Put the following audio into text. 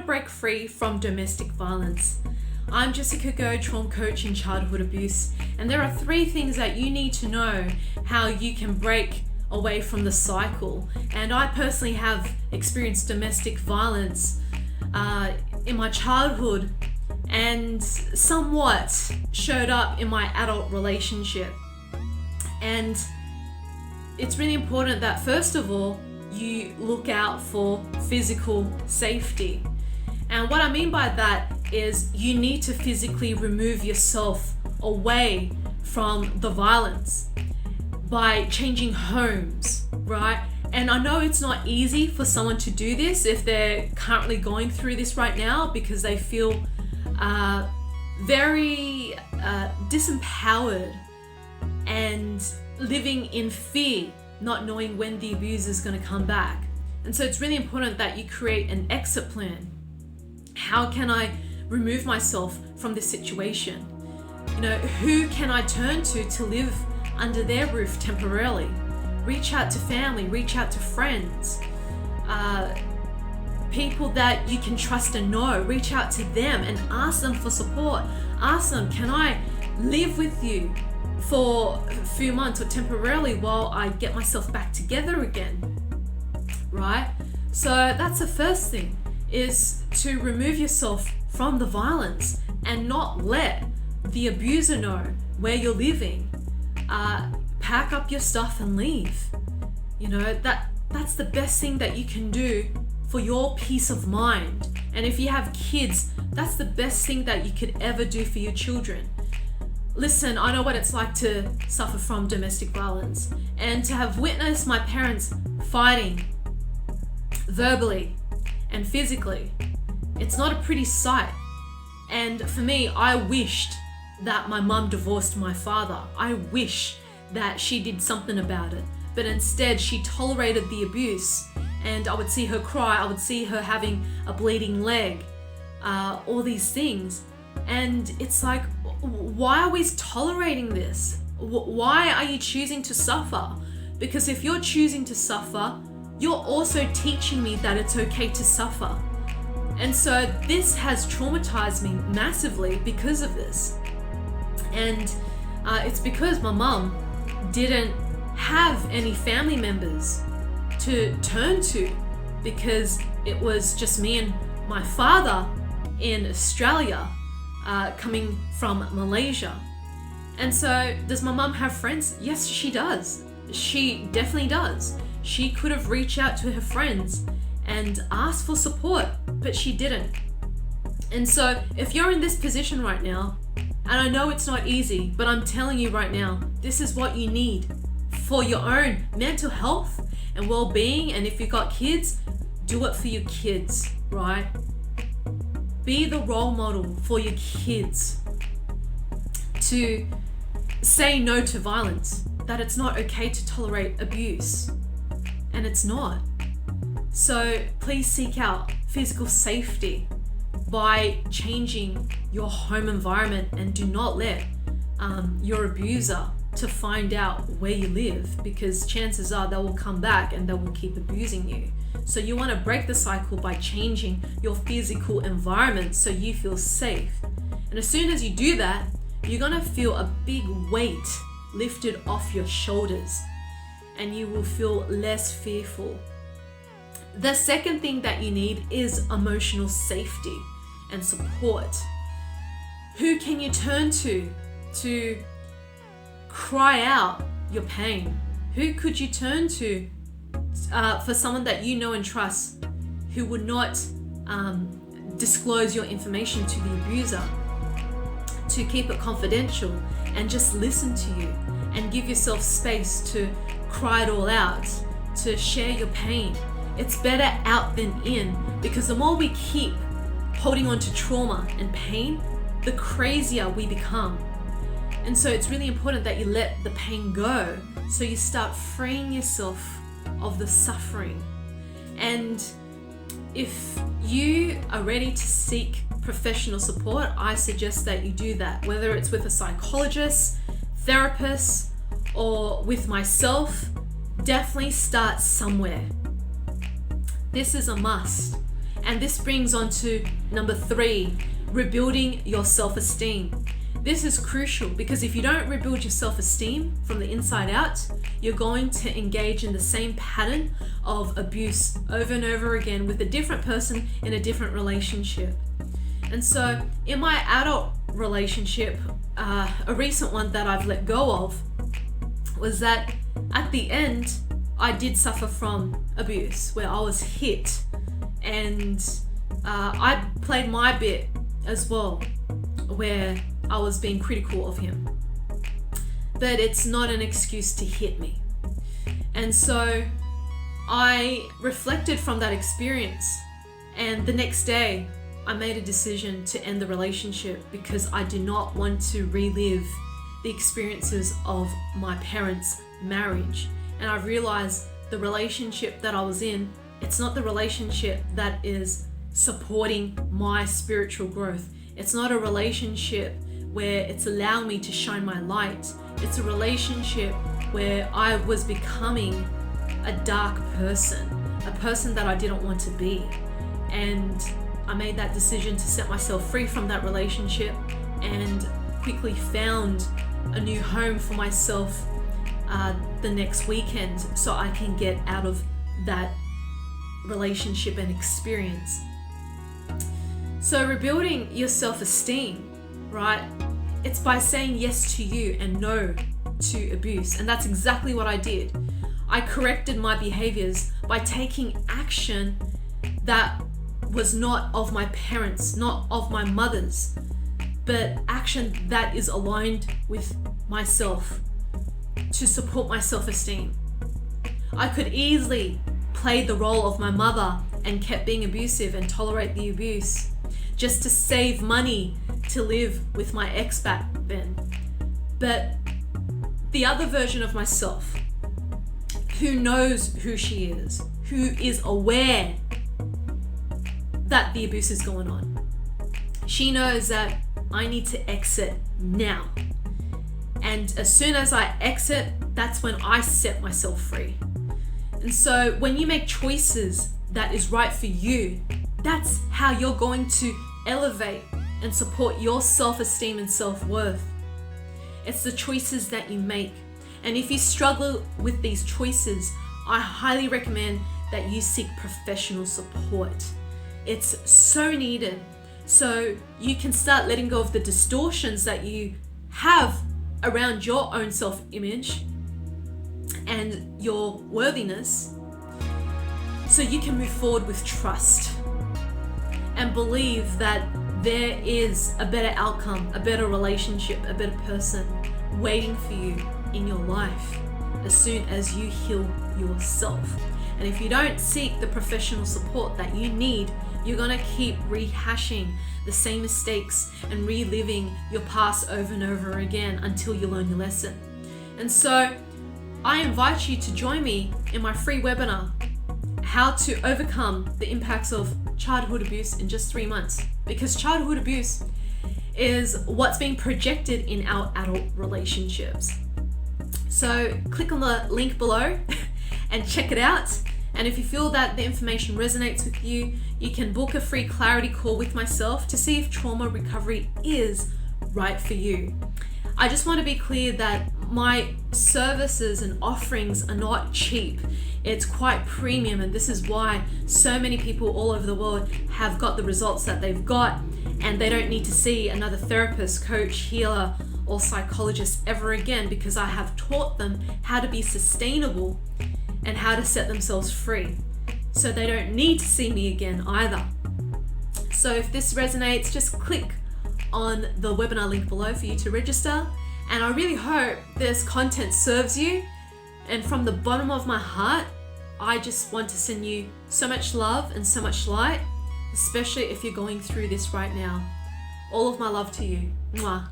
break free from domestic violence. I'm Jessica Go, trauma coach in childhood abuse, and there are 3 things that you need to know how you can break away from the cycle. And I personally have experienced domestic violence in my childhood and somewhat showed up in my adult relationship. And it's really important that first of all, you look out for physical safety. And what I mean by that is you need to physically remove yourself away from the violence by changing homes, right? And I know it's not easy for someone to do this if they're currently going through this right now, because they feel very disempowered and living in fear, not knowing when the abuser is going to come back. And so it's really important that you create an exit plan. How can I remove myself from this situation? You know, who can I turn to live under their roof temporarily? Reach out to family, reach out to friends, people that you can trust and know. Reach out to them and ask them for support. Ask them, can I live with you for a few months or temporarily while I get myself back together again, right? So that's the first thing, is to remove yourself from the violence and not let the abuser know where you're living. Pack up your stuff and leave. You know, that's the best thing that you can do for your peace of mind. And if you have kids, that's the best thing that you could ever do for your children. Listen, I know what it's like to suffer from domestic violence and to have witnessed my parents fighting verbally and physically. It's not a pretty sight. And for me, I wished that my mum divorced my father. I wish that she did something about it. But instead, she tolerated the abuse, and I would see her cry. I would see her having a bleeding leg, all these things. And it's like, why are we tolerating this? Why are you choosing to suffer? Because if you're choosing to suffer, you're also teaching me that it's okay to suffer. And so this has traumatized me massively because of this. And it's because my mum didn't have any family members to turn to, because it was just me and my father in Australia, coming from Malaysia. And so does my mum have friends? Yes, she does. She definitely does. She could have reached out to her friends and asked for support, but she didn't. And so if you're in this position right now, and I know it's not easy, but I'm telling you right now, this is what you need for your own mental health and well-being. And if you've got kids, do it for your kids, right? Be the role model for your kids to say no to violence, that it's not okay to tolerate abuse, and it's not. So please seek out physical safety by changing your home environment, and do not let your abuser to find out where you live, because chances are they will come back and they will keep abusing you. So you want to break the cycle by changing your physical environment so you feel safe. And as soon as you do that, you're going to feel a big weight lifted off your shoulders, and you will feel less fearful. The second thing that you need is emotional safety and support. Who can you turn to cry out your pain? Who could you turn to for someone that you know and trust, who would not disclose your information to the abuser, to keep it confidential and just listen to you and give yourself space to cry it all out, to share your pain? It's better out than in, because the more we keep holding on to trauma and pain, the crazier we become. And so it's really important that you let the pain go, so you start freeing yourself of the suffering. And if you are ready to seek professional support, I suggest that you do that, whether it's with a psychologist, therapist, or with myself. Definitely start somewhere. This is a must. And this brings on to number 3, rebuilding your self-esteem. This is crucial because if you don't rebuild your self-esteem from the inside out, you're going to engage in the same pattern of abuse over and over again with a different person in a different relationship. And so in my adult relationship, a recent one that I've let go of was that at the end, I did suffer from abuse where I was hit, and I played my bit as well where I was being critical of him. But it's not an excuse to hit me. And so I reflected from that experience, and the next day I made a decision to end the relationship because I did not want to relive the experiences of my parents' marriage. And I realized the relationship that I was in, it's not the relationship that is supporting my spiritual growth. It's not a relationship where it's allowing me to shine my light. It's a relationship where I was becoming a dark person, a person that I didn't want to be. And I made that decision to set myself free from that relationship and quickly found a new home for myself the next weekend so I can get out of that relationship and experience. So rebuilding your self-esteem, right? It's by saying yes to you and no to abuse. And that's exactly what I did. I corrected my behaviors by taking action that was not of my parents, not of my mother's, but action that is aligned with myself to support my self-esteem. I could easily play the role of my mother and kept being abusive and tolerate the abuse just to save money to live with my ex back then. But the other version of myself, who knows who she is, who is aware that the abuse is going on, she knows that I need to exit now. And as soon as I exit, that's when I set myself free. And so when you make choices that is right for you, that's how you're going to elevate and support your self-esteem and self-worth. It's the choices that you make. And if you struggle with these choices, I highly recommend that you seek professional support. It's so needed, so you can start letting go of the distortions that you have around your own self-image and your worthiness, so you can move forward with trust and believe that there is a better outcome, a better relationship, a better person waiting for you in your life as soon as you heal yourself. And if you don't seek the professional support that you need, you're gonna keep rehashing the same mistakes and reliving your past over and over again until you learn your lesson. And so I invite you to join me in my free webinar, How to Overcome the Impacts of Childhood Abuse in Just 3 months. Because childhood abuse is what's being projected in our adult relationships. So click on the link below and check it out. And if you feel that the information resonates with you, you can book a free clarity call with myself to see if trauma recovery is right for you. I just want to be clear that my services and offerings are not cheap. It's quite premium, and this is why so many people all over the world have got the results that they've got, and they don't need to see another therapist, coach, healer, or psychologist ever again, because I have taught them how to be sustainable and how to set themselves free. So they don't need to see me again either. So if this resonates, just click on the webinar link below for you to register. And I really hope this content serves you. And from the bottom of my heart, I just want to send you so much love and so much light, especially if you're going through this right now. All of my love to you. Mwah.